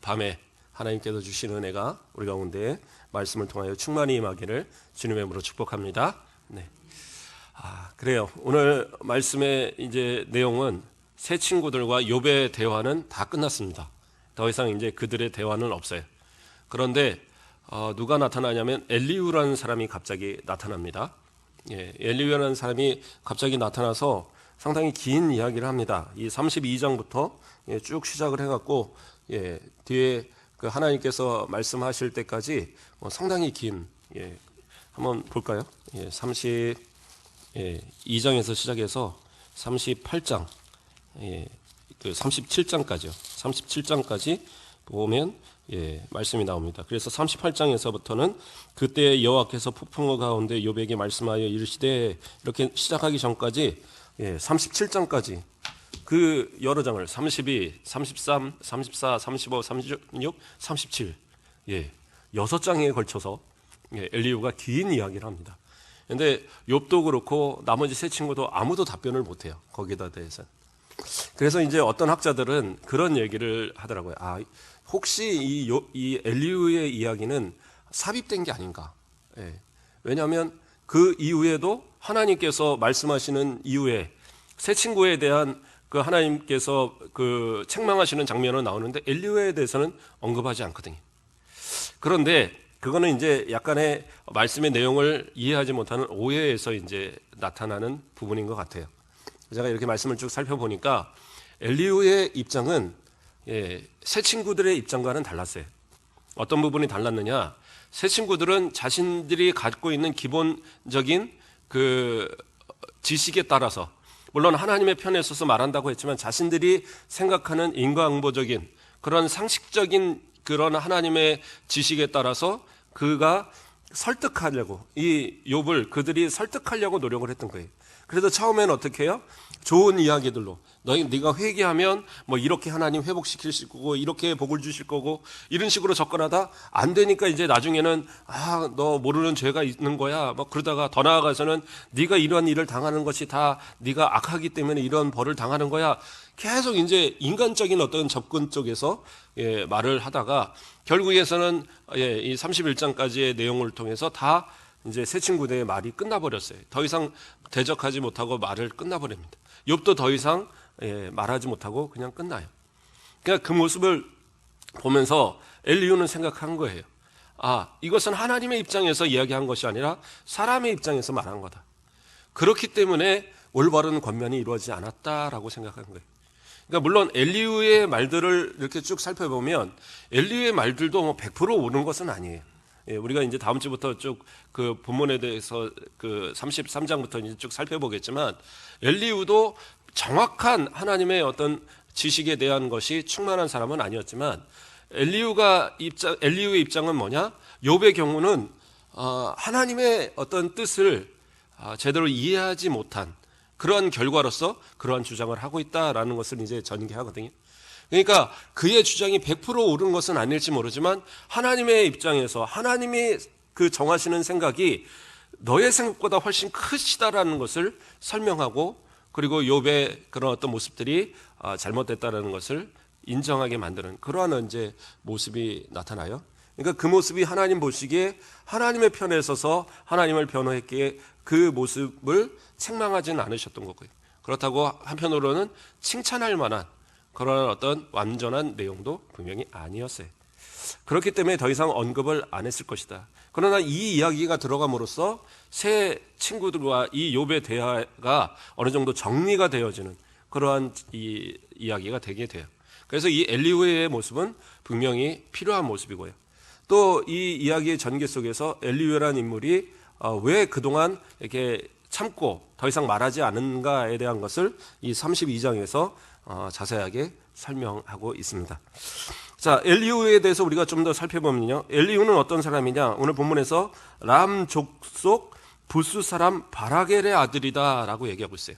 밤에 하나님께서 주신 은혜가 우리 가운데 말씀을 통하여 충만히 임하기를 주님의 이름으로 축복합니다. 네. 그래요. 오늘 말씀의 이제 내용은 새 친구들과 욥의 대화는 다 끝났습니다. 더 이상 이제 그들의 대화는 없어요. 그런데 누가 나타나냐면 엘리후라는 사람이 갑자기 나타납니다. 엘리후라는 사람이 갑자기 나타나서 상당히 긴 이야기를 합니다. 이 32장부터 쭉 시작을 해갖고 뒤에 그 하나님께서 말씀하실 때까지 상당히 긴 한번 볼까요? 32장에서 시작해서 38장, 그 37장까지요. 37장까지 보면 말씀이 나옵니다. 그래서 38장에서부터는 그때 여호와께서 폭풍우 가운데 욥에게 말씀하여 이르시되 이렇게 시작하기 전까지 37장까지 그 여러 장을 32, 33, 34, 35, 36, 37 6장에 걸쳐서 엘리후가 긴 이야기를 합니다. 그런데 욥도 그렇고 나머지 세 친구도 아무도 답변을 못해요. 거기다 대해서. 그래서 이제 어떤 학자들은 그런 얘기를 하더라고요. 혹시 이 엘리후의 이야기는 삽입된 게 아닌가. 왜냐하면 그 이후에도 하나님께서 말씀하시는 이후에 새 친구에 대한 그 하나님께서 그 책망하시는 장면은 나오는데 엘리후에 대해서는 언급하지 않거든요. 그런데 그거는 이제 약간의 말씀의 내용을 이해하지 못하는 오해에서 이제 나타나는 부분인 것 같아요. 제가 이렇게 말씀을 쭉 살펴보니까 엘리후의 입장은 새 친구들의 입장과는 달랐어요. 어떤 부분이 달랐느냐? 새 친구들은 자신들이 갖고 있는 기본적인 그 지식에 따라서 물론 하나님의 편에 서서 말한다고 했지만 자신들이 생각하는 인과응보적인 그런 상식적인 그런 하나님의 지식에 따라서 그가 설득하려고 이 욥을 그들이 설득하려고 노력을 했던 거예요. 그래서 처음에는 어떻게 해요? 좋은 이야기들로 네가 회개하면 뭐 이렇게 하나님 회복시킬 거고 이렇게 복을 주실 거고 이런 식으로 접근하다 안 되니까 이제 나중에는 너 모르는 죄가 있는 거야 막 그러다가 더 나아가서는 네가 이런 일을 당하는 것이 다 네가 악하기 때문에 이런 벌을 당하는 거야. 계속 이제 인간적인 어떤 접근 쪽에서 말을 하다가 결국에서는 이 31장까지의 내용을 통해서 다 이제 새 친구들의 말이 끝나버렸어요. 더 이상 대적하지 못하고 말을 끝나버립니다. 욥도 더 이상 말하지 못하고 그냥 끝나요. 그러니까 그 모습을 보면서 엘리후는 생각한 거예요. 이것은 하나님의 입장에서 이야기한 것이 아니라 사람의 입장에서 말한 거다. 그렇기 때문에 올바른 권면이 이루어지지 않았다라고 생각한 거예요. 그러니까 물론 엘리후의 말들을 이렇게 쭉 살펴보면 엘리후의 말들도 뭐 100% 옳은 것은 아니에요. 우리가 이제 다음 주부터 쭉 그 본문에 대해서 그 33장부터 이제 쭉 살펴보겠지만 엘리후도 정확한 하나님의 어떤 지식에 대한 것이 충만한 사람은 아니었지만 엘리후의 입장은 뭐냐? 욥의 경우는 하나님의 어떤 뜻을 제대로 이해하지 못한 그러한 결과로서 그러한 주장을 하고 있다라는 것을 이제 전개하거든요. 그러니까 그의 주장이 100% 옳은 것은 아닐지 모르지만 하나님의 입장에서 하나님이 그 정하시는 생각이 너의 생각보다 훨씬 크시다라는 것을 설명하고 그리고 욥의 그런 어떤 모습들이 잘못됐다라는 것을 인정하게 만드는 그러한 이제 모습이 나타나요. 그러니까 그 모습이 하나님 보시기에 하나님의 편에 서서 하나님을 변호했기에 그 모습을 책망하지는 않으셨던 거고요. 그렇다고 한편으로는 칭찬할 만한 그런 어떤 완전한 내용도 분명히 아니었어요. 그렇기 때문에 더 이상 언급을 안 했을 것이다. 그러나 이 이야기가 들어감으로써 새 친구들과 이 욥의 대화가 어느 정도 정리가 되어지는 그러한 이 이야기가 되게 돼요. 그래서 이 엘리후의 모습은 분명히 필요한 모습이고요. 또 이 이야기의 전개 속에서 엘리후라는 인물이 왜 그동안 이렇게 참고 더 이상 말하지 않은가에 대한 것을 이 32장에서 자세하게 설명하고 있습니다. 자, 엘리후에 대해서 우리가 좀 더 살펴보면요. 엘리후는 어떤 사람이냐? 오늘 본문에서 람 족속 부스 사람 바라겔의 아들이다라고 얘기하고 있어요.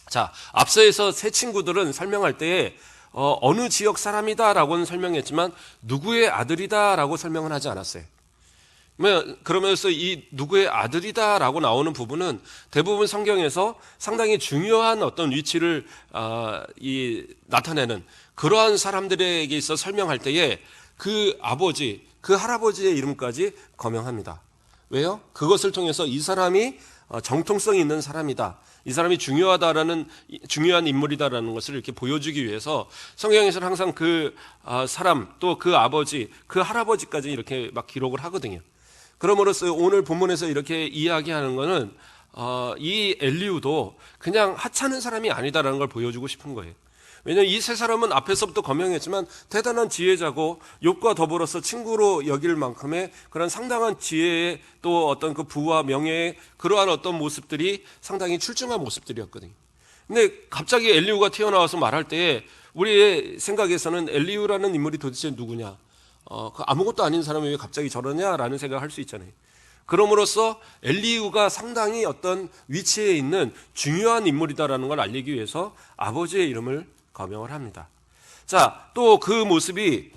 자, 앞서에서 새 친구들은 설명할 때에 어느 지역 사람이다라고는 설명했지만 누구의 아들이다라고 설명은 하지 않았어요. 그러면서 이 누구의 아들이다라고 나오는 부분은 대부분 성경에서 상당히 중요한 어떤 위치를 나타내는 그러한 사람들에게 있어 설명할 때에 그 아버지, 그 할아버지의 이름까지 거명합니다. 왜요? 그것을 통해서 이 사람이 정통성이 있는 사람이다, 이 사람이 중요한 인물이다라는 것을 이렇게 보여주기 위해서 성경에서는 항상 그 사람, 또 그 아버지, 그 할아버지까지 이렇게 막 기록을 하거든요. 그럼으로써 오늘 본문에서 이렇게 이야기하는 것은 이 엘리후도 그냥 하찮은 사람이 아니다라는 걸 보여주고 싶은 거예요. 왜냐하면 이 세 사람은 앞에서부터 거명했지만 대단한 지혜자고 욥과 더불어서 친구로 여길 만큼의 그런 상당한 지혜의, 또 어떤 그 부와 명예의 그러한 어떤 모습들이 상당히 출중한 모습들이었거든요. 근데 갑자기 엘리후가 튀어나와서 말할 때에 우리의 생각에서는 엘리후라는 인물이 도대체 누구냐, 아무것도 아닌 사람이 왜 갑자기 저러냐라는 생각을 할 수 있잖아요. 그럼으로써 엘리후가 상당히 어떤 위치에 있는 중요한 인물이다라는 걸 알리기 위해서 아버지의 이름을 거명을 합니다. 자, 또 그 모습이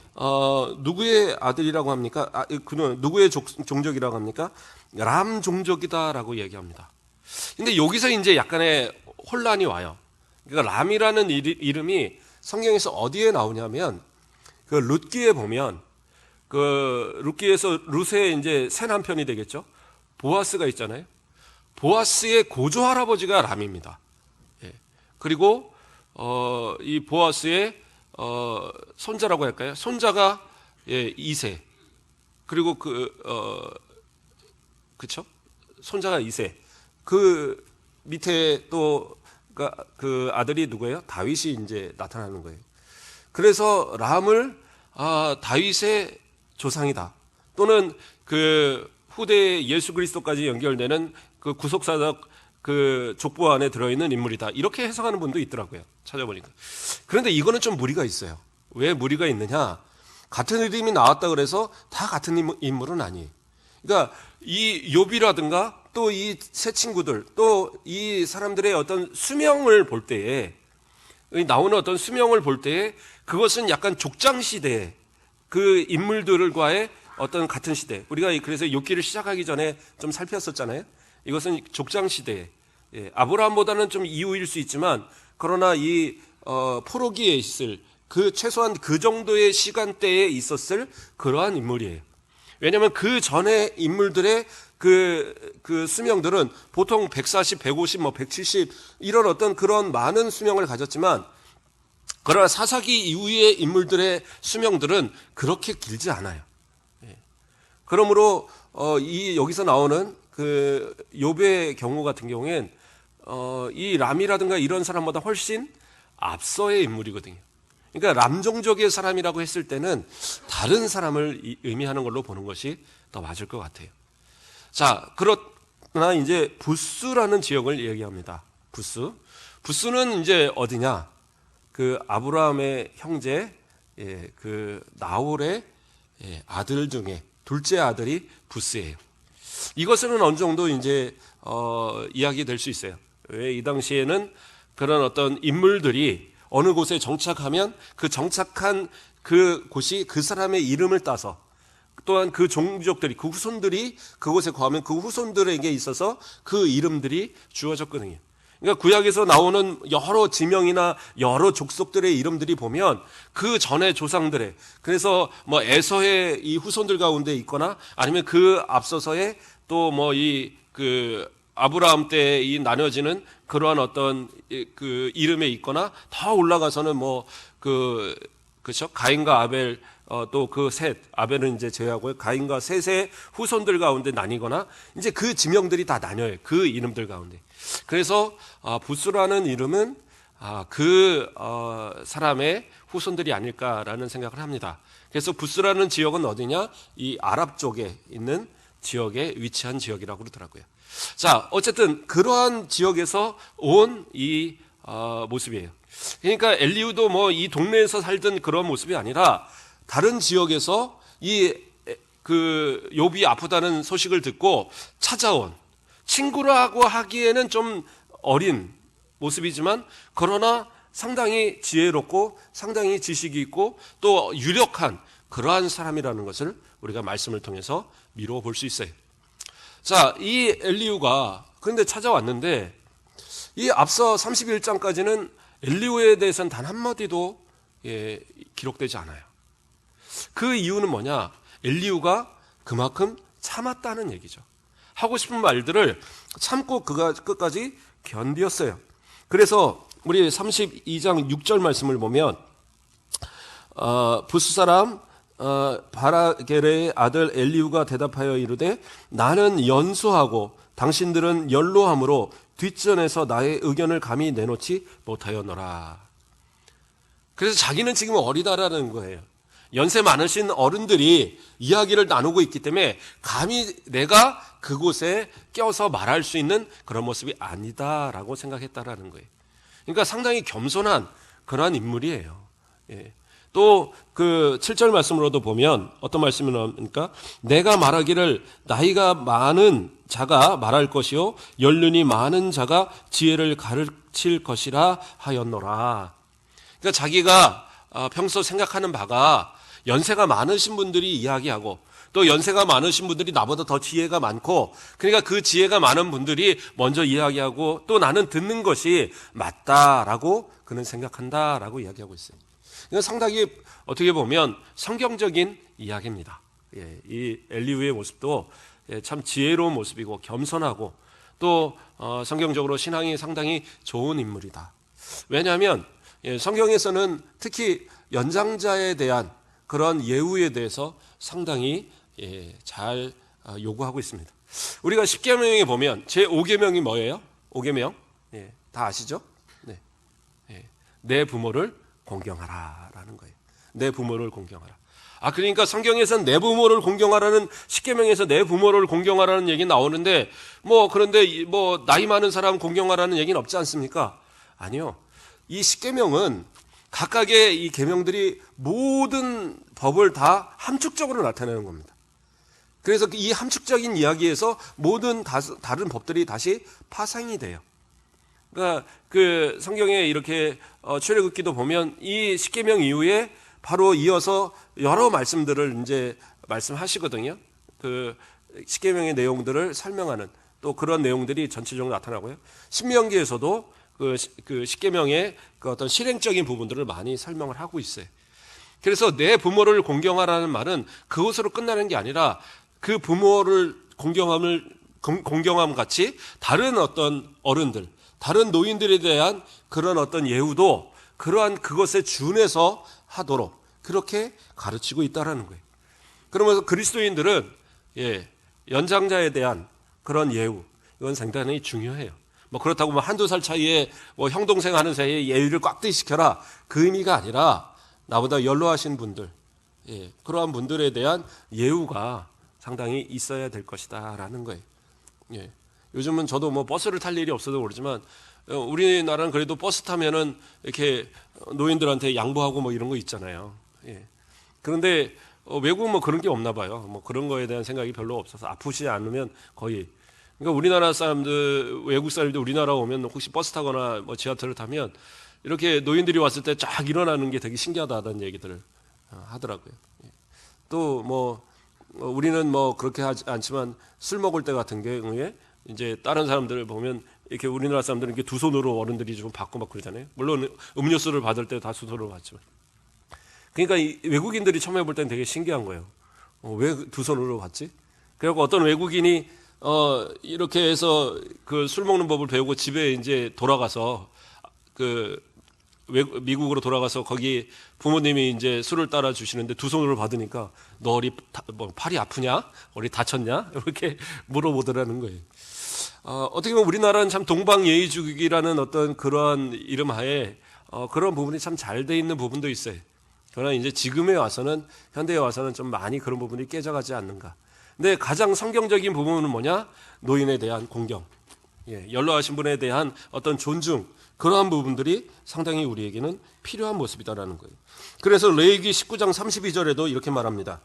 누구의 아들이라고 합니까? 그는 누구의 종족이라고 합니까? 람 종족이다라고 얘기합니다. 근데 여기서 이제 약간의 혼란이 와요. 그러니까 람이라는 이름이 성경에서 어디에 나오냐면 그 룻기에 보면, 그 룻기에서 룻의 이제 새 남편이 되겠죠. 보아스가 있잖아요. 보아스의 고조 할아버지가 람입니다. 예. 그리고 이 보아스의 손자라고 할까요? 손자가 이세. 그리고 그쵸? 손자가 이세. 그 밑에 또 그 아들이 누구예요? 다윗이 이제 나타나는 거예요. 그래서 람을 다윗의 조상이다, 또는 그 후대 예수 그리스도까지 연결되는 그 구속사적 그 족보 안에 들어있는 인물이다, 이렇게 해석하는 분도 있더라고요, 찾아보니까. 그런데 이거는 좀 무리가 있어요. 왜 무리가 있느냐? 같은 이름이 나왔다 그래서 다 같은 인물은 아니에요. 그러니까 이 욥이라든가 또 이 세 친구들, 또 이 사람들의 어떤 수명을 볼 때에, 나오는 어떤 수명을 볼 때에 그것은 약간 족장시대의 그 인물들과의 어떤 같은 시대. 우리가 그래서 욥기를 시작하기 전에 좀 살폈었잖아요. 이것은 족장시대, 아브라함보다는 좀 이후일 수 있지만, 그러나 이 포로기에 있을 그 최소한 그 정도의 시간대에 있었을 그러한 인물이에요. 왜냐하면 그 전에 인물들의 그 수명들은 보통 140, 150, 170 이런 어떤 그런 많은 수명을 가졌지만, 그러나 사사기 이후의 인물들의 수명들은 그렇게 길지 않아요. 그러므로 여기서 나오는 그 욥의 경우 같은 경우엔 이 람이라든가 이런 사람보다 훨씬 앞서의 인물이거든요. 그러니까 람 종족의 사람이라고 했을 때는 다른 사람을 의미하는 걸로 보는 것이 더 맞을 것 같아요. 자, 그러나 이제 부스라는 지역을 얘기합니다. 부스는 이제 어디냐? 그 아브라함의 형제, 그 나홀의 아들 중에 둘째 아들이 부스예요. 이것은 어느 정도 이제 이야기될 수 있어요. 왜 이 당시에는 그런 어떤 인물들이 어느 곳에 정착하면 그 정착한 그 곳이 그 사람의 이름을 따서, 또한 그 종족들이, 그 후손들이 그곳에 거하면 그 후손들에게 있어서 그 이름들이 주어졌거든요. 그러니까 구약에서 나오는 여러 지명이나 여러 족속들의 이름들이 보면 그 전의 조상들의, 그래서 뭐 에서의 이 후손들 가운데 있거나 아니면 그 앞서서의 또 뭐 그 아브라함 때 이 나눠지는 그러한 어떤 그 이름에 있거나, 더 올라가서는 뭐 그렇죠, 가인과 아벨, 또 그 셋, 아벨은 이제 제외하고요, 가인과 셋의 후손들 가운데 나뉘거나, 이제 그 지명들이 다 나뉘어요, 그 이름들 가운데. 그래서 부스라는 이름은 그 사람의 후손들이 아닐까라는 생각을 합니다. 그래서 부스라는 지역은 어디냐? 이 아랍 쪽에 있는 지역에 위치한 지역이라고 그러더라고요. 자, 어쨌든 그러한 지역에서 온 이 모습이에요. 그러니까 엘리후도 뭐 이 동네에서 살던 그런 모습이 아니라 다른 지역에서 그 욥이 아프다는 소식을 듣고 찾아온, 친구라고 하기에는 좀 어린 모습이지만 그러나 상당히 지혜롭고 상당히 지식이 있고 또 유력한 그러한 사람이라는 것을 우리가 말씀을 통해서 미루어 볼 수 있어요. 자, 이 엘리후가 그런데 찾아왔는데, 이 앞서 31장까지는 엘리후에 대해서는 단 한마디도 기록되지 않아요. 그 이유는 뭐냐? 엘리후가 그만큼 참았다는 얘기죠. 하고 싶은 말들을 참고 그가 끝까지 견디었어요. 그래서 우리 32장 6절 말씀을 보면 부스 사람 바라겔의 아들 엘리후가 대답하여 이르되 나는 연소하고 당신들은 연로함으로 뒷전에서 나의 의견을 감히 내놓지 못하였노라. 그래서 자기는 지금 어리다라는 거예요. 연세 많으신 어른들이 이야기를 나누고 있기 때문에 감히 내가 그곳에 껴서 말할 수 있는 그런 모습이 아니다라고 생각했다라는 거예요. 그러니까 상당히 겸손한 그러한 인물이에요. 또 그 7절 말씀으로도 보면 어떤 말씀이 나옵니까? 내가 말하기를 나이가 많은 자가 말할 것이요 연륜이 많은 자가 지혜를 가르칠 것이라 하였노라. 그러니까 자기가 평소 생각하는 바가 연세가 많으신 분들이 이야기하고 또 연세가 많으신 분들이 나보다 더 지혜가 많고 그러니까 그 지혜가 많은 분들이 먼저 이야기하고 또 나는 듣는 것이 맞다라고 그는 생각한다라고 이야기하고 있어요. 그러니까 상당히 어떻게 보면 성경적인 이야기입니다. 이 엘리후의 모습도 참 지혜로운 모습이고 겸손하고 또 성경적으로 신앙이 상당히 좋은 인물이다. 왜냐하면 성경에서는 특히 연장자에 대한 그런 예우에 대해서 상당히 잘 요구하고 있습니다. 우리가 십계명에 보면 제5계명이 뭐예요? 5계명 다 아시죠? 내 부모를 공경하라라는 거예요. 내 부모를 공경하라. 그러니까 성경에서는 내 부모를 공경하라는 십계명에서 내 부모를 공경하라는 얘기 나오는데 그런데 나이 많은 사람 공경하라는 얘기는 없지 않습니까? 아니요. 이 십계명은 각각의 이 계명들이 모든 법을 다 함축적으로 나타내는 겁니다. 그래서 이 함축적인 이야기에서 모든 다른 법들이 다시 파생이 돼요. 그러니까 그 성경에 이렇게 출애굽기도 보면 이 십계명 이후에 바로 이어서 여러 말씀들을 이제 말씀하시거든요. 그 십계명의 내용들을 설명하는 또 그런 내용들이 전체적으로 나타나고요. 신명기에서도 그 십계명의 그 어떤 실행적인 부분들을 많이 설명을 하고 있어요. 그래서 내 부모를 공경하라는 말은 그것으로 끝나는 게 아니라 그 부모를 공경함 같이 다른 어떤 어른들, 다른 노인들에 대한 그런 어떤 예우도 그러한 그것에 준해서 하도록 그렇게 가르치고 있다라는 거예요. 그러면서 그리스도인들은 연장자에 대한 그런 예우 이건 상당히 중요해요. 그렇다고 한두 살 차이에 형 동생 하는 사이에 예의를 꽉 시켜라 그 의미가 아니라 나보다 연로하신 분들 그러한 분들에 대한 예우가 상당히 있어야 될 것이다라는 거예요. 요즘은 저도 버스를 탈 일이 없어도 모르지만 우리나라는 그래도 버스 타면은 이렇게 노인들한테 양보하고 이런 거 있잖아요. 그런데 외국은 그런 게 없나 봐요. 그런 거에 대한 생각이 별로 없어서 아프지 않으면 거의. 그러니까 우리나라 사람들, 외국 사람들 우리나라 오면 혹시 버스 타거나 지하철을 타면 이렇게 노인들이 왔을 때 쫙 일어나는 게 되게 신기하다는 얘기들을 하더라고요. 또 우리는 그렇게 하지 않지만 술 먹을 때 같은 경우에 이제 다른 사람들을 보면 이렇게 우리나라 사람들은 이렇게 두 손으로 어른들이 좀 받고 그러잖아요. 물론 음료수를 받을 때 다 두 손으로 받지만. 그러니까 이 외국인들이 처음 해볼 때는 되게 신기한 거예요. 왜 두 손으로 받지? 그리고 어떤 외국인이 이렇게 해서 그 술 먹는 법을 배우고 집에 이제 돌아가서 미국으로 돌아가서 거기 부모님이 이제 술을 따라 주시는데 두 손으로 받으니까 너 팔이 아프냐? 어디 다쳤냐? 이렇게 물어보더라는 거예요. 어떻게 보면 우리나라는 참 동방예의주의라는 어떤 그러한 이름 하에 그런 부분이 참 잘 돼 있는 부분도 있어요. 그러나 이제 현대에 와서는 좀 많이 그런 부분이 깨져가지 않는가. 근데 가장 성경적인 부분은 뭐냐? 노인에 대한 공경, 연로하신 분에 대한 어떤 존중, 그러한 부분들이 상당히 우리에게는 필요한 모습이다라는 거예요. 그래서 레위기 19장 32절에도 이렇게 말합니다.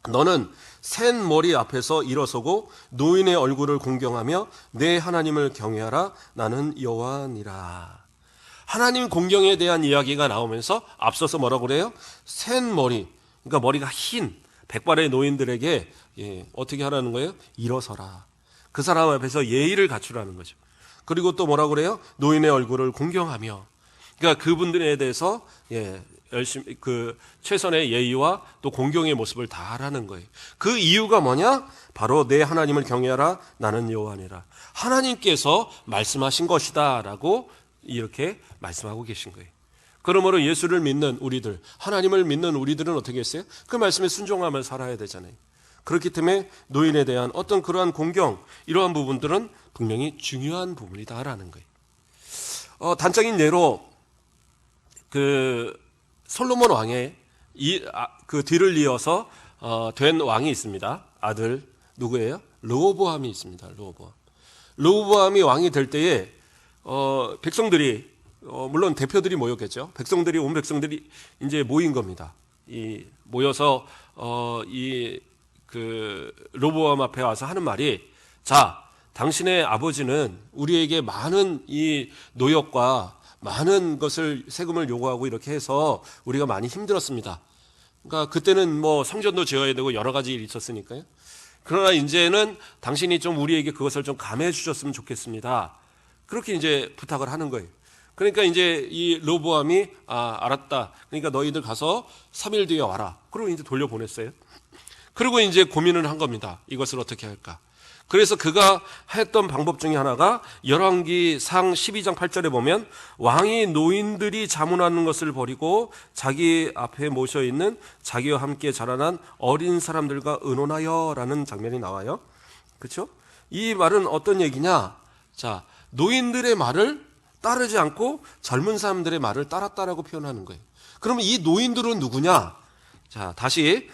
너는 센 머리 앞에서 일어서고 노인의 얼굴을 공경하며 내 하나님을 경외하라. 나는 여호와니라. 하나님 공경에 대한 이야기가 나오면서 앞서서 뭐라고 그래요? 센 머리, 그러니까 머리가 흰 백발의 노인들에게 어떻게 하라는 거예요? 일어서라. 그 사람 앞에서 예의를 갖추라는 거죠. 그리고 또 뭐라고 그래요? 노인의 얼굴을 공경하며, 그러니까 그분들에 대해서 열심히 최선의 예의와 또 공경의 모습을 다하라는 거예요. 그 이유가 뭐냐? 바로 내 하나님을 경외하라. 나는 여호와니라. 하나님께서 말씀하신 것이다라고 이렇게 말씀하고 계신 거예요. 그러므로 예수를 믿는 우리들, 하나님을 믿는 우리들은 어떻게 했어요? 그 말씀에 순종하며 살아야 되잖아요. 그렇기 때문에 노인에 대한 어떤 그러한 공경, 이러한 부분들은 분명히 중요한 부분이다라는 거예요. 단적인 예로 솔로몬 왕의 그 뒤를 이어서 된 왕이 있습니다. 아들 누구예요? 르호보암이 있습니다. 르호보암이 왕이 될 때에 백성들이 물론 대표들이 모였겠죠. 온 백성들이 이제 모인 겁니다. 모여서 르호보암 앞에 와서 하는 말이, 자, 당신의 아버지는 우리에게 많은 이 노역과 많은 것을 세금을 요구하고 이렇게 해서 우리가 많이 힘들었습니다. 그러니까 그때는 뭐 성전도 지어야 되고 여러 가지 일이 있었으니까요. 그러나 이제는 당신이 좀 우리에게 그것을 좀 감해 주셨으면 좋겠습니다. 그렇게 이제 부탁을 하는 거예요. 그러니까 이제 이 르호보암이 알았다. 그러니까 너희들 가서 3일 뒤에 와라. 그리고 이제 돌려보냈어요. 그리고 이제 고민을 한 겁니다. 이것을 어떻게 할까? 그래서 그가 했던 방법 중에 하나가 열왕기상 12장 8절에 보면 왕이 노인들이 자문하는 것을 버리고 자기 앞에 모셔 있는 자기와 함께 자라난 어린 사람들과 의논하여라는 장면이 나와요. 그렇죠? 이 말은 어떤 얘기냐? 자, 노인들의 말을 따르지 않고 젊은 사람들의 말을 따랐다라고 표현하는 거예요. 그러면 이 노인들은 누구냐? 자, 다시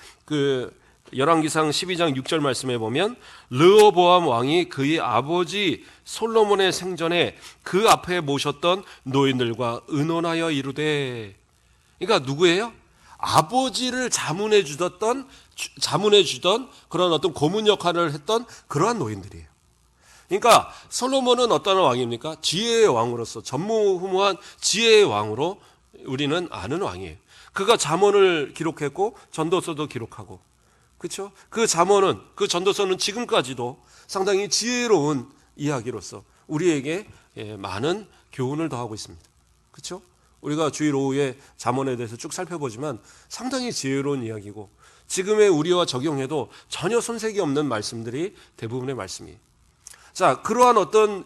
열왕기상 12장 6절 말씀에 보면 르호보암 왕이 그의 아버지 솔로몬의 생전에 그 앞에 모셨던 노인들과 의논하여 이르되, 그러니까 누구예요? 아버지를 자문해 주던 그런 어떤 고문 역할을 했던 그러한 노인들이에요. 그러니까 솔로몬은 어떤 왕입니까? 지혜의 왕으로서, 전무후무한 지혜의 왕으로 우리는 아는 왕이에요. 그가 잠언을 기록했고 전도서도 기록하고, 그렇죠? 그 잠언은, 그 전도서는 지금까지도 상당히 지혜로운 이야기로서 우리에게 많은 교훈을 더하고 있습니다. 그렇죠? 우리가 주일 오후에 잠언에 대해서 쭉 살펴보지만 상당히 지혜로운 이야기고 지금의 우리와 적용해도 전혀 손색이 없는 말씀들이 대부분의 말씀이에요. 자, 그러한 어떤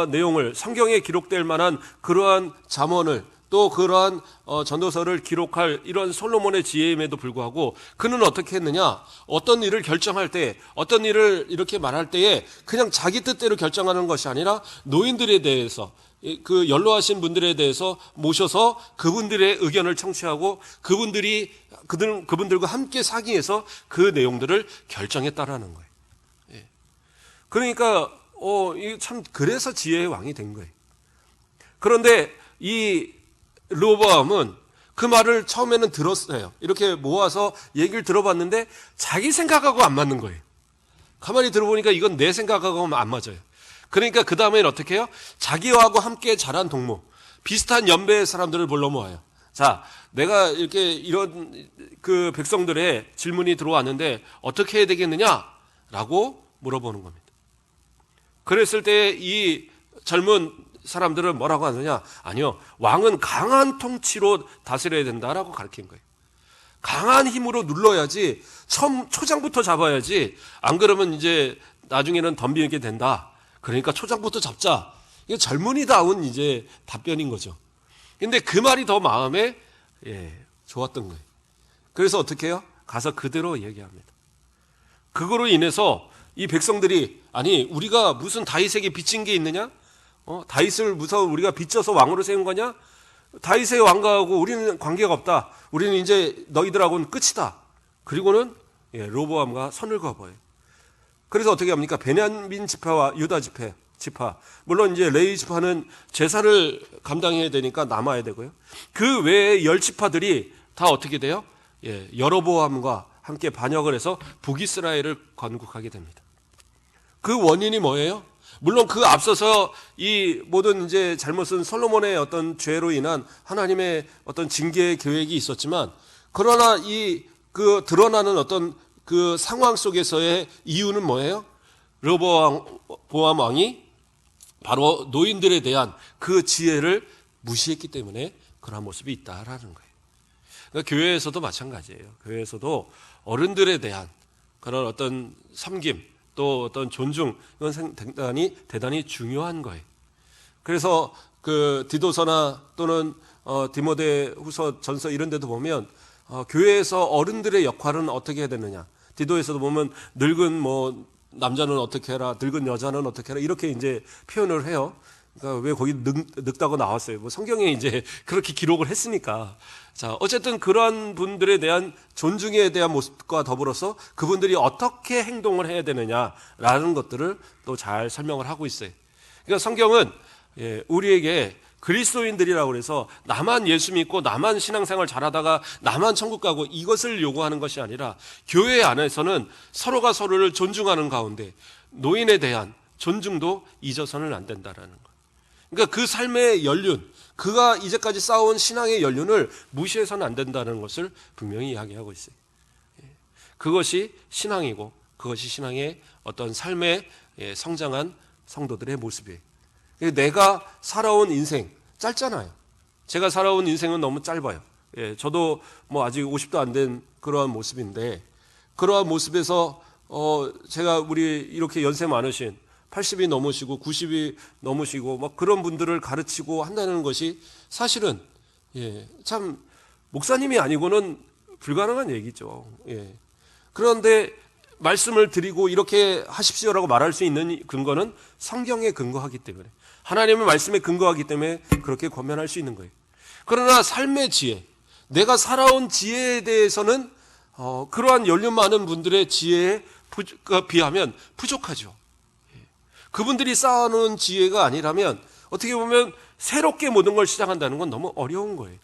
내용을, 성경에 기록될 만한 그러한 잠언을, 또 그러한 전도서를 기록할 이런 솔로몬의 지혜임에도 불구하고 그는 어떻게 했느냐? 어떤 일을 결정할 때, 어떤 일을 이렇게 말할 때에 그냥 자기 뜻대로 결정하는 것이 아니라 노인들에 대해서, 그 연로하신 분들에 대해서 모셔서 그분들의 의견을 청취하고 그분들과 함께 상의해서 그 내용들을 결정했다라는 거예요. 예. 그러니까 참 그래서 지혜의 왕이 된 거예요. 그런데 이 르호보암은 그 말을 처음에는 들었어요. 이렇게 모아서 얘기를 들어봤는데 자기 생각하고 안 맞는 거예요. 가만히 들어보니까 이건 내 생각하고 안 맞아요. 그러니까 그 다음에는 어떻게 해요? 자기하고 함께 자란 동무, 비슷한 연배의 사람들을 불러 모아요. 자, 내가 이렇게 이런 그 백성들의 질문이 들어왔는데 어떻게 해야 되겠느냐라고 물어보는 겁니다. 그랬을 때 이 젊은 사람들은 뭐라고 하느냐? 아니요, 왕은 강한 통치로 다스려야 된다라고 가르친 거예요. 강한 힘으로 눌러야지, 초장부터 잡아야지, 안 그러면 이제 나중에는 덤비게 된다. 그러니까 초장부터 잡자. 이게 젊은이다운 이제 답변인 거죠. 근데 그 말이 더 마음에 좋았던 거예요. 그래서 어떻게 해요? 가서 그대로 얘기합니다. 그거로 인해서 이 백성들이, 아니 우리가 무슨 다윗에게 빚진 게 있느냐? 다윗을 무서워 우리가 빚져서 왕으로 세운 거냐? 다윗의 왕가하고 우리는 관계가 없다. 우리는 이제 너희들하고는 끝이다. 그리고는 르호보암과 선을 그어버려요. 그래서 어떻게 합니까? 베냐민 지파와 유다 지파. 물론 이제 레위 지파는 제사를 감당해야 되니까 남아야 되고요. 그 외에 10지파들이 다 어떻게 돼요? 여로보암과 함께 반역을 해서 북이스라엘을 건국하게 됩니다. 그 원인이 뭐예요? 물론 그 앞서서 이 모든 이제 잘못은 솔로몬의 어떤 죄로 인한 하나님의 어떤 징계의 계획이 있었지만, 그러나 그 드러나는 어떤 그 상황 속에서의 이유는 뭐예요? 르호보암 왕이 바로 노인들에 대한 그 지혜를 무시했기 때문에 그러한 모습이 있다라는 거예요. 그러니까 교회에서도 마찬가지예요. 교회에서도 어른들에 대한 그런 어떤 섬김 또 어떤 존중, 이건 대단히 중요한 거예요. 그래서 그 디도서나 또는 디모데후서 전서 이런 데도 보면 교회에서 어른들의 역할은 어떻게 해야 되느냐. 디도에서도 보면 늙은 뭐 남자는 어떻게 해라, 늙은 여자는 어떻게 해라 이렇게 이제 표현을 해요. 그러니까 왜 거기 늙다고 나왔어요? 뭐 성경에 이제 그렇게 기록을 했으니까. 자, 어쨌든 그러한 분들에 대한 존중에 대한 모습과 더불어서 그분들이 어떻게 행동을 해야 되느냐라는 것들을 또 잘 설명을 하고 있어요. 그러니까 성경은 우리에게 그리스도인들이라고 그래서 나만 예수 믿고 나만 신앙생활 잘하다가 나만 천국 가고 이것을 요구하는 것이 아니라 교회 안에서는 서로가 서로를 존중하는 가운데 노인에 대한 존중도 잊어서는 안 된다라는 것. 그러니까 그 삶의 연륜, 그가 이제까지 쌓아온 신앙의 연륜을 무시해서는 안 된다는 것을 분명히 이야기하고 있어요. 그것이 신앙이고 그것이 신앙의 어떤 삶의 성장한 성도들의 모습이에요. 내가 살아온 인생 짧잖아요. 제가 살아온 인생은 너무 짧아요. 저도 뭐 아직 50도 안 된 그러한 모습인데 그러한 모습에서 제가 우리 이렇게 연세 많으신 80이 넘으시고 90이 넘으시고 막 그런 분들을 가르치고 한다는 것이 사실은 참 목사님이 아니고는 불가능한 얘기죠. 그런데 말씀을 드리고 이렇게 하십시오라고 말할 수 있는 근거는 성경에 근거하기 때문에 하나님의 말씀에 근거하기 때문에 그렇게 권면할 수 있는 거예요. 그러나 삶의 지혜, 내가 살아온 지혜에 대해서는 그러한 연륜 많은 분들의 지혜에 비하면 부족하죠. 그분들이 쌓아놓은 지혜가 아니라면 어떻게 보면 새롭게 모든 걸 시작한다는 건 너무 어려운 거예요.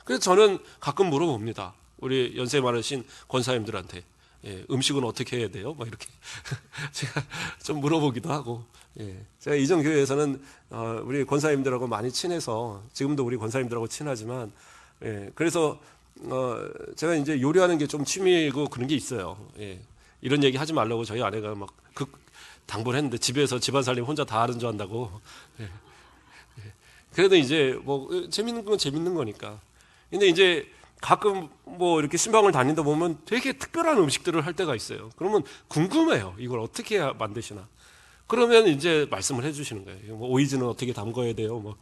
그래서 저는 가끔 물어봅니다. 우리 연세 많으신 권사님들한테 음식은 어떻게 해야 돼요? 막 이렇게 제가 좀 물어보기도 하고. 제가 이전 교회에서는 우리 권사님들하고 많이 친해서 지금도 우리 권사님들하고 친하지만 그래서 제가 이제 요리하는 게 좀 취미고 그런 게 있어요. 이런 얘기 하지 말라고 저희 아내가 막 당부를 했는데 집에서 집안 살림 혼자 다 하는 줄 안다고. 그래도 이제 뭐 재밌는 건 재밌는 거니까. 근데 이제 가끔 뭐 이렇게 신방을 다니다 보면 되게 특별한 음식들을 할 때가 있어요. 그러면 궁금해요. 이걸 어떻게 만드시나. 그러면 이제 말씀을 해주시는 거예요. 뭐 오이즈는 어떻게 담궈야 돼요. 뭐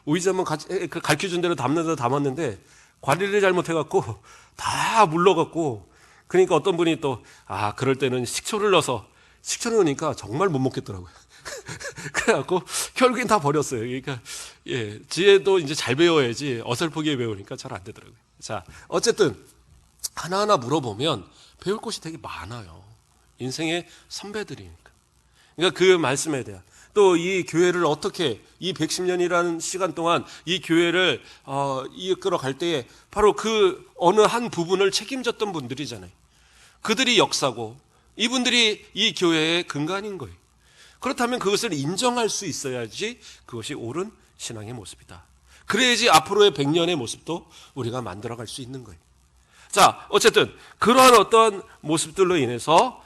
오이즈 한번 가르쳐 준 대로 담았는데 관리를 잘못해갖고 다 물러갖고 그러니까 어떤 분이 또 그럴 때는 식초를 넣으니까 정말 못 먹겠더라고요. 그래갖고 결국엔 다 버렸어요. 그러니까 지혜도 이제 잘 배워야지 어설프게 배우니까 잘 안 되더라고요. 자, 어쨌든 하나하나 물어보면 배울 것이 되게 많아요. 인생의 선배들이니까. 그러니까 그 말씀에 대한 또 이 교회를 어떻게 이 110년이라는 시간 동안 이 교회를 이끌어 갈 때에 바로 그 어느 한 부분을 책임졌던 분들이잖아요. 그들이 역사고 이분들이 이 교회의 근간인 거예요. 그렇다면 그것을 인정할 수 있어야지 그것이 옳은 신앙의 모습이다. 그래야지 앞으로의 100년의 모습도 우리가 만들어갈 수 있는 거예요. 자, 어쨌든 그러한 어떤 모습들로 인해서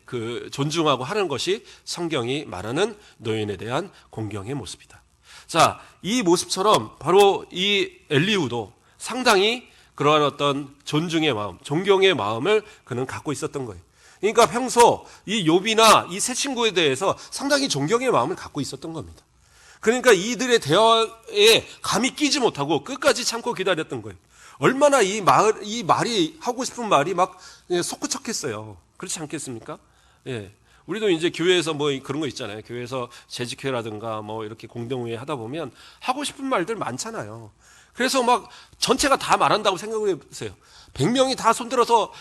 그 존중하고 하는 것이 성경이 말하는 노인에 대한 공경의 모습이다. 자, 이 모습처럼 바로 이 엘리후도 상당히 그러한 어떤 존중의 마음, 존경의 마음을 그는 갖고 있었던 거예요. 그러니까 평소 이 욥이나 이 세 친구에 대해서 상당히 존경의 마음을 갖고 있었던 겁니다. 그러니까 이들의 대화에 감히 끼지 못하고 끝까지 참고 기다렸던 거예요. 얼마나 이 말이 하고 싶은 말이 막 솟구쳤겠어요. 그렇지 않겠습니까? 우리도 이제 교회에서 뭐 그런 거 있잖아요. 교회에서 재직회라든가 뭐 이렇게 공동회 하다 보면 하고 싶은 말들 많잖아요. 그래서 막 전체가 다 말한다고 생각해 보세요. 100명이 다 손들어서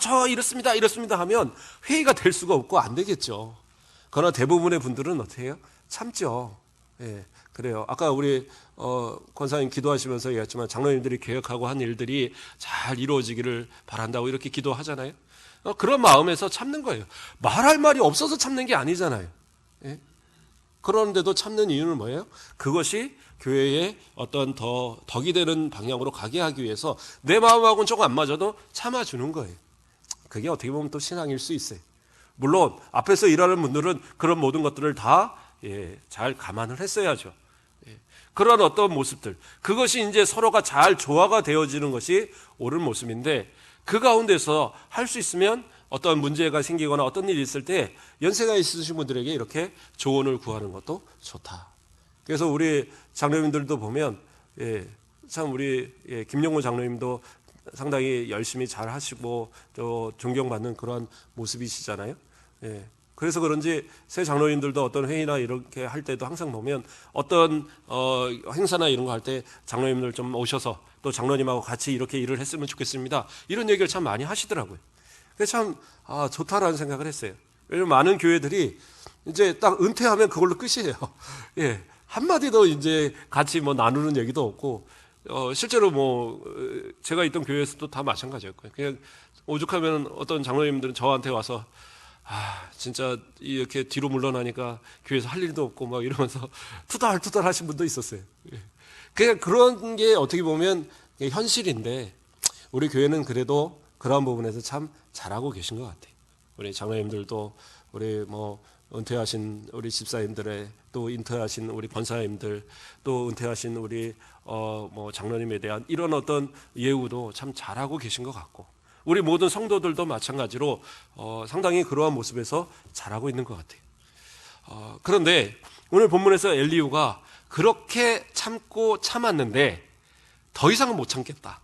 저 이렇습니다 하면 회의가 될 수가 없고 안 되겠죠. 그러나 대부분의 분들은 어떻게 해요? 참죠. 그래요. 아까 우리 권사님 기도하시면서 얘기했지만 장로님들이 계획하고 한 일들이 잘 이루어지기를 바란다고 이렇게 기도하잖아요. 그런 마음에서 참는 거예요. 말할 말이 없어서 참는 게 아니잖아요. 그런데도 참는 이유는 뭐예요? 그것이 교회에 어떤 덕이 되는 방향으로 가게 하기 위해서 내 마음하고는 조금 안 맞아도 참아주는 거예요. 그게 어떻게 보면 또 신앙일 수 있어요. 물론 앞에서 일하는 분들은 그런 모든 것들을 다 잘 감안을 했어야죠. 그런 어떤 모습들, 그것이 이제 서로가 잘 조화가 되어지는 것이 옳은 모습인데, 그 가운데서 할 수 있으면 어떤 문제가 생기거나 어떤 일이 있을 때 연세가 있으신 분들에게 이렇게 조언을 구하는 것도 좋다. 그래서 우리 장로님들도 보면 참 우리 김용호 장로님도 상당히 열심히 잘 하시고 또 존경받는 그런 모습이시잖아요. 그래서 그런지 새 장로님들도 어떤 회의나 이렇게 할 때도 항상 보면 어떤 행사나 이런 거 할 때 장로님들 좀 오셔서 또 장로님하고 같이 이렇게 일을 했으면 좋겠습니다. 이런 얘기를 참 많이 하시더라고요. 그래서 참 좋다라는 생각을 했어요. 왜냐면 많은 교회들이 이제 딱 은퇴하면 그걸로 끝이에요. 한마디도 이제 같이 뭐 나누는 얘기도 없고, 실제로 뭐 제가 있던 교회에서도 다 마찬가지였고요. 그냥 오죽하면 어떤 장로님들은 저한테 와서 진짜 이렇게 뒤로 물러나니까 교회에서 할 일도 없고 막 이러면서 투덜투덜 하신 분도 있었어요. 그냥 그런 게 어떻게 보면 현실인데, 우리 교회는 그래도 그런 부분에서 참 잘하고 계신 것 같아요. 우리 장로님들도 우리 뭐 은퇴하신 우리 집사님들의, 또 은퇴하신 우리 권사님들, 또 은퇴하신 우리 뭐 장로님에 대한 이런 어떤 예우도 참 잘하고 계신 것 같고, 우리 모든 성도들도 마찬가지로 상당히 그러한 모습에서 잘하고 있는 것 같아요. 그런데 오늘 본문에서 엘리후가 그렇게 참고 참았는데 더 이상은 못 참겠다.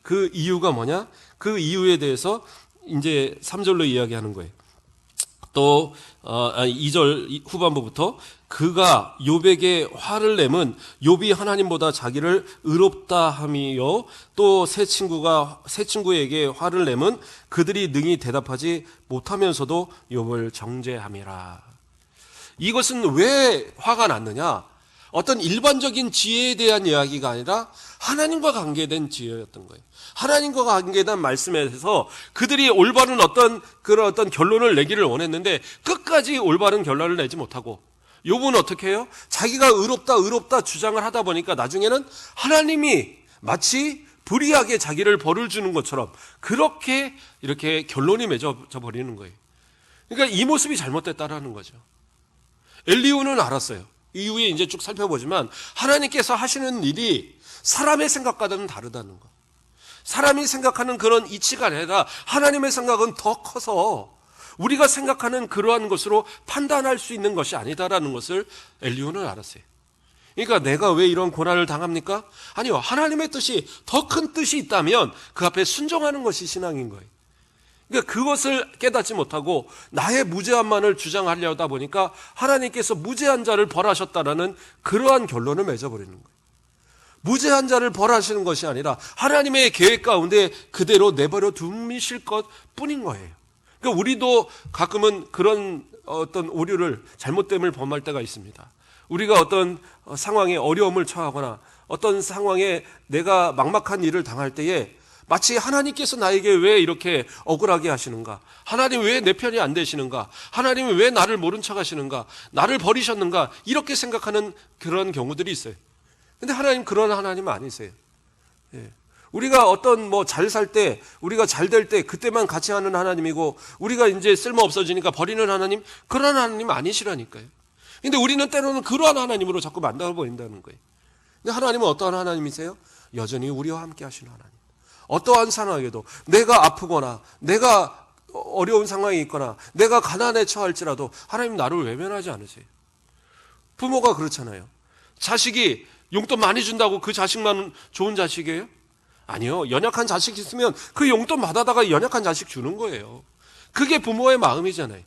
그 이유가 뭐냐? 그 이유에 대해서 이제 3절로 이야기하는 거예요. 또 2절 후반부부터 그가 욥에게 화를 내면 욥이 하나님보다 자기를 의롭다 함이요, 또 세 친구에게 화를 내면 그들이 능히 대답하지 못하면서도 욥을 정죄함이라. 이것은 왜 화가 났느냐? 어떤 일반적인 지혜에 대한 이야기가 아니라 하나님과 관계된 지혜였던 거예요. 하나님과 관계된 말씀에서 그들이 올바른 어떤 결론을 내기를 원했는데 끝까지 올바른 결론을 내지 못하고, 욥은 어떻게 해요? 자기가 의롭다 주장을 하다 보니까 나중에는 하나님이 마치 불의하게 자기를 벌을 주는 것처럼 그렇게 이렇게 결론이 맺어져 버리는 거예요. 그러니까 이 모습이 잘못됐다라는 거죠. 엘리후는 알았어요. 이후에 이제 쭉 살펴보지만 하나님께서 하시는 일이 사람의 생각과는 다르다는 거. 사람이 생각하는 그런 이치가 아니라 하나님의 생각은 더 커서 우리가 생각하는 그러한 것으로 판단할 수 있는 것이 아니다라는 것을 엘리후는 알았어요. 그러니까 내가 왜 이런 고난을 당합니까? 아니요, 하나님의 뜻이 더 큰 뜻이 있다면 그 앞에 순종하는 것이 신앙인 거예요. 그러니까 그것을 깨닫지 못하고 나의 무죄함만을 주장하려다 보니까 하나님께서 무죄한 자를 벌하셨다라는 그러한 결론을 맺어버리는 거예요. 무죄한 자를 벌하시는 것이 아니라 하나님의 계획 가운데 그대로 내버려 두실 것 뿐인 거예요. 그러니까 우리도 가끔은 그런 어떤 오류를, 잘못됨을 범할 때가 있습니다. 우리가 어떤 상황에 어려움을 처하거나 어떤 상황에 내가 막막한 일을 당할 때에 마치 하나님께서 나에게 왜 이렇게 억울하게 하시는가? 하나님 왜 내 편이 안 되시는가? 하나님이 왜 나를 모른 척 하시는가? 나를 버리셨는가? 이렇게 생각하는 그런 경우들이 있어요. 근데 하나님 그런 하나님 아니세요. 우리가 어떤 잘 살 때, 우리가 잘 될 때 그때만 같이 하는 하나님이고, 우리가 이제 쓸모 없어지니까 버리는 하나님, 그런 하나님 아니시라니까요. 근데 우리는 때로는 그러한 하나님으로 자꾸 만들어 버린다는 거예요. 근데 하나님은 어떠한 하나님이세요? 여전히 우리와 함께 하시는 하나님. 어떠한 상황에도 내가 아프거나 내가 어려운 상황이 있거나 내가 가난에 처할지라도 하나님 나를 외면하지 않으세요. 부모가 그렇잖아요. 자식이 용돈 많이 준다고 그 자식만 좋은 자식이에요? 아니요. 연약한 자식 있으면 그 용돈 받아다가 연약한 자식 주는 거예요. 그게 부모의 마음이잖아요.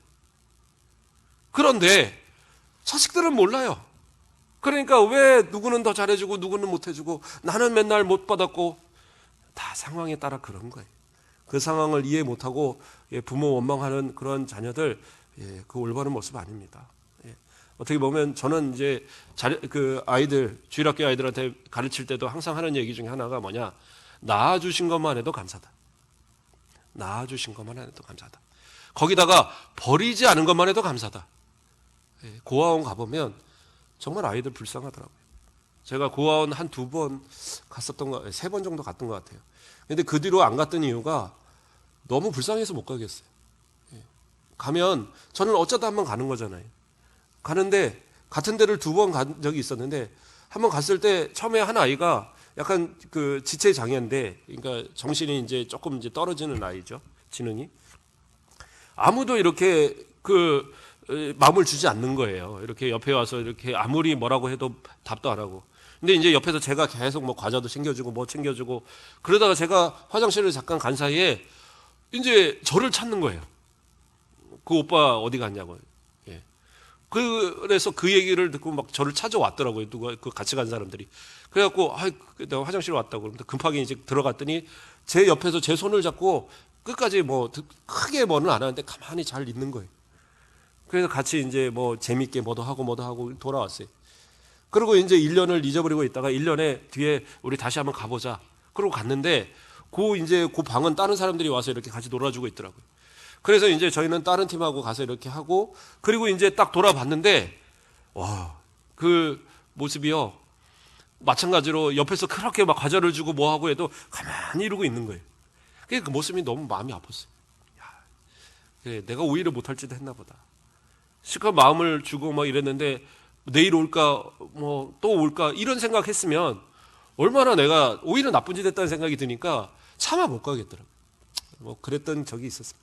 그런데 자식들은 몰라요. 그러니까 왜 누구는 더 잘해주고 누구는 못해주고 나는 맨날 못 받았고, 다 상황에 따라 그런 거예요. 그 상황을 이해 못하고 부모 원망하는 그런 자녀들, 그 올바른 모습 아닙니다. 어떻게 보면 저는 이제 그 아이들, 주일학교 아이들한테 가르칠 때도 항상 하는 얘기 중에 하나가 뭐냐? 낳아주신 것만 해도 감사다. 낳아주신 것만 해도 감사다. 거기다가 버리지 않은 것만 해도 감사다. 고아원 가보면 정말 아이들 불쌍하더라고요. 제가 고아원 한 2번 갔었던 거, 3번 정도 갔던 것 같아요. 근데 그 뒤로 안 갔던 이유가 너무 불쌍해서 못 가겠어요. 가면 저는 어쩌다 한번 가는 거잖아요. 가는데 같은 데를 2번 간 적이 있었는데 한 번 갔을 때 처음에 한 아이가 약간 그 지체 장애인데, 그러니까 정신이 이제 조금 이제 떨어지는 아이죠. 지능이. 아무도 이렇게 그 마음을 주지 않는 거예요. 이렇게 옆에 와서 이렇게 아무리 뭐라고 해도 답도 안 하고. 근데 이제 옆에서 제가 계속 뭐 과자도 챙겨주고 뭐 챙겨주고 그러다가 제가 화장실을 잠깐 간 사이에 이제 저를 찾는 거예요. 그 오빠 어디 갔냐고. 예. 그래서 그 얘기를 듣고 막 저를 찾아왔더라고요. 누가 그 같이 간 사람들이. 그래갖고 내가 화장실 왔다고 그러면 급하게 이제 들어갔더니 제 옆에서 제 손을 잡고 끝까지 뭐 크게 뭐는 안 하는데 가만히 잘 있는 거예요. 그래서 같이 이제 뭐 재밌게 뭐도 하고 돌아왔어요. 그리고 이제 1년을 잊어버리고 있다가 1년에 뒤에 우리 다시 한번 가보자. 그러고 갔는데 그 방은 다른 사람들이 와서 이렇게 같이 놀아주고 있더라고요. 그래서 이제 저희는 다른 팀하고 가서 이렇게 하고, 그리고 이제 딱 돌아봤는데 와, 그 모습이요. 마찬가지로 옆에서 그렇게 막 과자를 주고 뭐 하고 해도 가만히 이러고 있는 거예요. 그 모습이 너무 마음이 아팠어요. 그래, 내가 오히려 못할지도 했나 보다. 실컷 마음을 주고 막 이랬는데 내일 올까 뭐 또 올까 이런 생각했으면 얼마나 내가 오히려 나쁜 짓 했다는 생각이 드니까 차마 못 가겠더라고요. 뭐 그랬던 적이 있었습니다.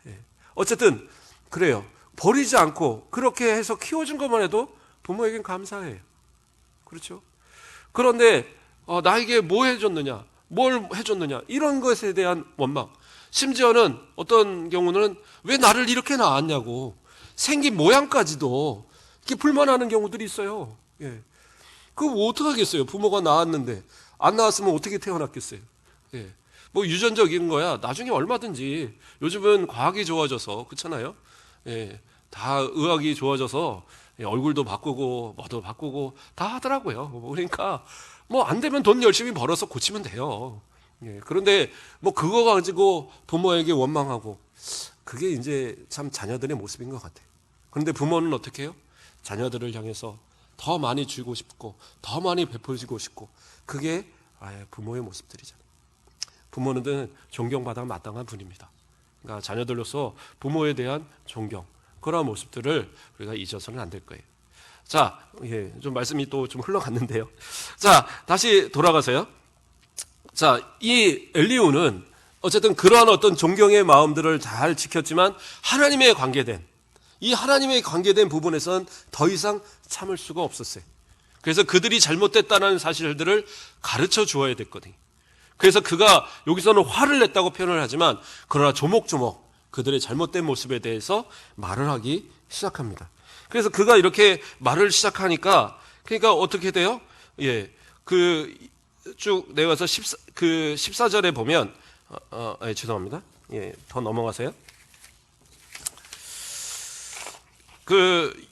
예. 어쨌든 그래요. 버리지 않고 그렇게 해서 키워준 것만 해도 부모에겐 감사해요. 그렇죠? 그런데 나에게 뭐 해줬느냐, 뭘 해줬느냐 이런 것에 대한 원망, 심지어는 어떤 경우는 왜 나를 이렇게 낳았냐고 생긴 모양까지도 이렇게 불만하는 경우들이 있어요. 예. 그거 뭐 어떡하겠어요. 부모가 낳았는데 안 낳았으면 어떻게 태어났겠어요. 예. 뭐 유전적인 거야 나중에 얼마든지, 요즘은 과학이 좋아져서 그렇잖아요. 예. 다 의학이 좋아져서 얼굴도 바꾸고 뭐도 바꾸고 다 하더라고요. 그러니까 뭐 안 되면 돈 열심히 벌어서 고치면 돼요. 예. 그런데 뭐 그거 가지고 부모에게 원망하고, 그게 이제 참 자녀들의 모습인 것 같아요. 그런데 부모는 어떻게 해요? 자녀들을 향해서 더 많이 주고 싶고 더 많이 베풀고 싶고, 그게 부모의 모습들이잖아요. 부모는 존경받아 마땅한 분입니다. 그러니까 자녀들로서 부모에 대한 존경, 그런 모습들을 우리가 잊어서는 안 될 거예요. 자, 좀 말씀이 또 좀 흘러갔는데요. 자, 다시 돌아가서요. 자, 이 엘리후는 어쨌든 그러한 어떤 존경의 마음들을 잘 지켰지만 하나님에 관계된, 이 하나님에 관계된 부분에선 더 이상 참을 수가 없었어요. 그래서 그들이 잘못됐다는 사실들을 가르쳐 주어야 됐거든요. 그래서 그가 여기서는 화를 냈다고 표현을 하지만 그러나 조목조목 그들의 잘못된 모습에 대해서 말을 하기 시작합니다. 그래서 그가 이렇게 말을 시작하니까 그러니까 어떻게 돼요? 예, 쭉 내려가서 14절에 보면 죄송합니다. 예, 더 넘어가세요.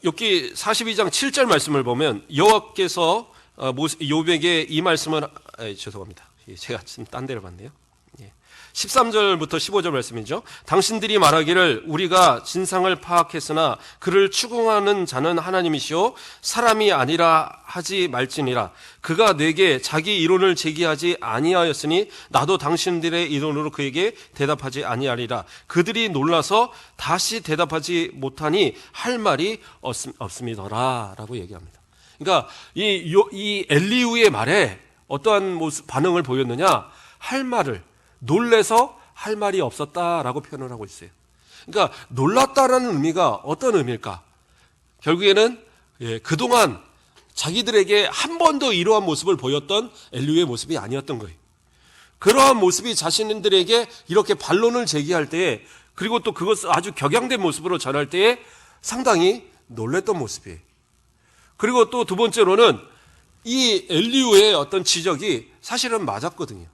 여기 42장 7절 말씀을 보면 여호와께서 욥에게 이 말씀을 죄송합니다. 제가 지금 딴 데를 봤네요. 13절부터 15절 말씀이죠. 당신들이 말하기를 우리가 진상을 파악했으나 그를 추궁하는 자는 하나님이시오 사람이 아니라 하지 말지니라. 그가 내게 자기 이론을 제기하지 아니하였으니 나도 당신들의 이론으로 그에게 대답하지 아니하리라. 그들이 놀라서 다시 대답하지 못하니 할 말이 없음이더라 라고 얘기합니다. 그러니까 이 엘리후의 말에 어떠한 반응을 보였느냐, 할 말을 놀래서 할 말이 없었다라고 표현을 하고 있어요. 그러니까 놀랐다라는 의미가 어떤 의미일까? 결국에는 그동안 자기들에게 한 번도 이러한 모습을 보였던 엘리후의 모습이 아니었던 거예요. 그러한 모습이 자신들에게 이렇게 반론을 제기할 때에, 그리고 또 그것을 아주 격양된 모습으로 전할 때에 상당히 놀랬던 모습이에요. 그리고 또 두 번째로는 이 엘리후의 어떤 지적이 사실은 맞았거든요.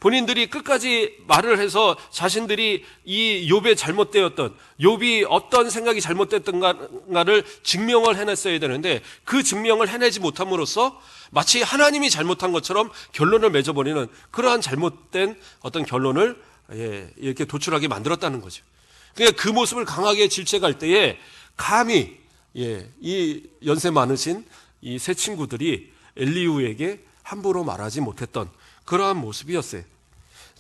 본인들이 끝까지 말을 해서 자신들이 이 욥의 잘못되었던, 욥이 어떤 생각이 잘못됐던가를 증명을 해냈어야 되는데 그 증명을 해내지 못함으로써 마치 하나님이 잘못한 것처럼 결론을 맺어버리는 그러한 잘못된 어떤 결론을 이렇게 도출하게 만들었다는 거죠. 그러니까 그 모습을 강하게 질책할 때에 감히 이 연세 많으신 이 세 친구들이 엘리후에게 함부로 말하지 못했던 그러한 모습이었어요.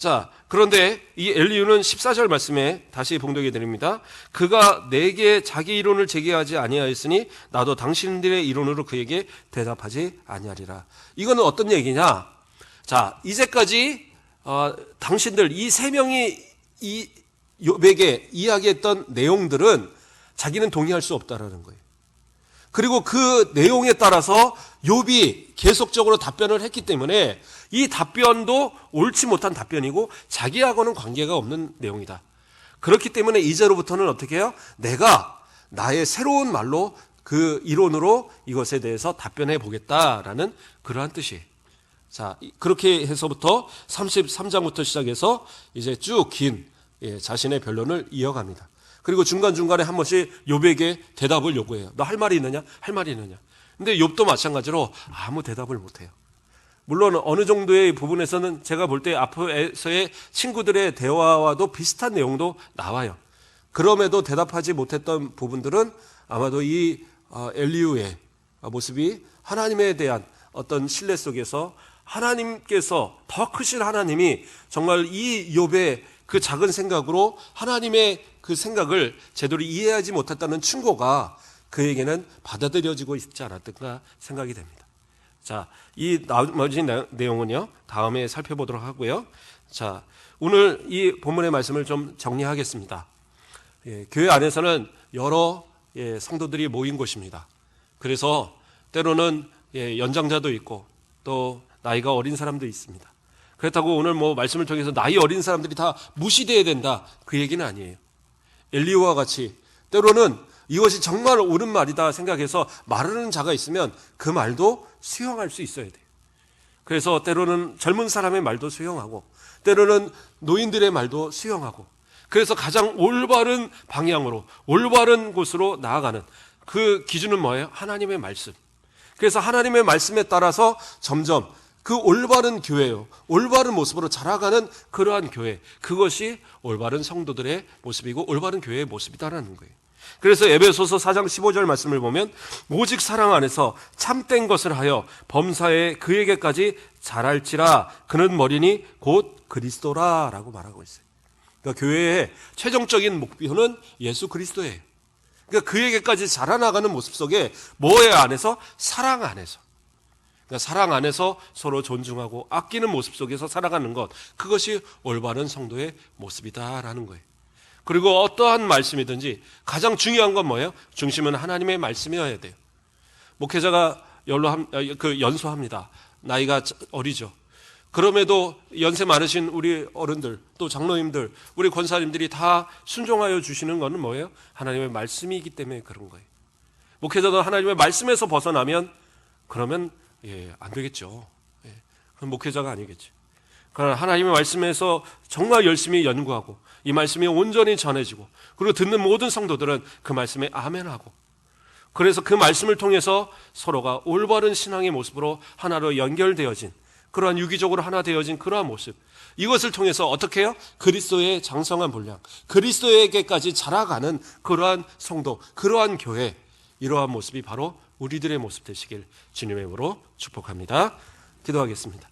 자, 그런데 이 엘리후는 14절 말씀에 다시 봉독해 드립니다. 그가 내게 자기 이론을 제기하지 아니하였으니 나도 당신들의 이론으로 그에게 대답하지 아니하리라. 이거는 어떤 얘기냐? 자, 이제까지 당신들 이 세 명이 이 욥에게 이야기했던 내용들은 자기는 동의할 수 없다라는 거예요. 그리고 그 내용에 따라서 욥이 계속적으로 답변을 했기 때문에 이 답변도 옳지 못한 답변이고 자기하고는 관계가 없는 내용이다. 그렇기 때문에 이제로부터는 어떻게 해요? 내가 나의 새로운 말로 그 이론으로 이것에 대해서 답변해 보겠다라는 그러한 뜻이에요. 자, 그렇게 해서부터 33장부터 시작해서 이제 쭉 긴 자신의 변론을 이어갑니다. 그리고 중간중간에 한 번씩 욥에게 대답을 요구해요. 너 할 말이 있느냐? 할 말이 있느냐? 근데 욥도 마찬가지로 아무 대답을 못해요. 물론 어느 정도의 부분에서는 제가 볼 때 앞에서의 친구들의 대화와도 비슷한 내용도 나와요. 그럼에도 대답하지 못했던 부분들은 아마도 이 엘리후의 모습이 하나님에 대한 어떤 신뢰 속에서 하나님께서 더 크신 하나님이 정말 이 욥의 그 작은 생각으로 하나님의 그 생각을 제대로 이해하지 못했다는 충고가 그에게는 받아들여지고 있지 않았던가 생각이 됩니다. 자, 이 나머지 내용은요, 다음에 살펴보도록 하고요. 자, 오늘 이 본문의 말씀을 좀 정리하겠습니다. 교회 안에서는 여러 성도들이 모인 곳입니다. 그래서 때로는 연장자도 있고 또 나이가 어린 사람도 있습니다. 그렇다고 오늘 말씀을 통해서 나이 어린 사람들이 다 무시되어야 된다, 그 얘기는 아니에요. 엘리후와 같이 때로는 이것이 정말 옳은 말이다 생각해서 말하는 자가 있으면 그 말도 수용할 수 있어야 돼요. 그래서 때로는 젊은 사람의 말도 수용하고 때로는 노인들의 말도 수용하고, 그래서 가장 올바른 방향으로 올바른 곳으로 나아가는 그 기준은 뭐예요? 하나님의 말씀. 그래서 하나님의 말씀에 따라서 점점 그 올바른 교회요, 올바른 모습으로 자라가는 그러한 교회, 그것이 올바른 성도들의 모습이고 올바른 교회의 모습이다라는 거예요. 그래서 에베소서 4장 15절 말씀을 보면 오직 사랑 안에서 참된 것을 하여 범사에 그에게까지 자랄지라 그는 머리니 곧 그리스도라 라고 말하고 있어요. 그러니까 교회의 최종적인 목표는 예수 그리스도예요. 그러니까 그에게까지 자라나가는 모습 속에 뭐의 안에서? 사랑 안에서. 그러니까 사랑 안에서 서로 존중하고 아끼는 모습 속에서 살아가는 것, 그것이 올바른 성도의 모습이다라는 거예요. 그리고 어떠한 말씀이든지 가장 중요한 건 뭐예요? 중심은 하나님의 말씀이어야 돼요. 목회자가 연소합니다. 나이가 어리죠. 그럼에도 연세 많으신 우리 어른들, 또 장로님들, 우리 권사님들이 다 순종하여 주시는 것은 뭐예요? 하나님의 말씀이기 때문에 그런 거예요. 목회자도 하나님의 말씀에서 벗어나면 그러면 안 되겠죠. 그럼 목회자가 아니겠죠. 그러나 하나님의 말씀에서 정말 열심히 연구하고 이 말씀이 온전히 전해지고, 그리고 듣는 모든 성도들은 그 말씀에 아멘하고, 그래서 그 말씀을 통해서 서로가 올바른 신앙의 모습으로 하나로 연결되어진, 그러한 유기적으로 하나 되어진 그러한 모습, 이것을 통해서 어떻게 해요? 그리스도의 장성한 분량, 그리스도에게까지 자라가는 그러한 성도, 그러한 교회, 이러한 모습이 바로 우리들의 모습 되시길 주님의 이름으로 축복합니다. 기도하겠습니다.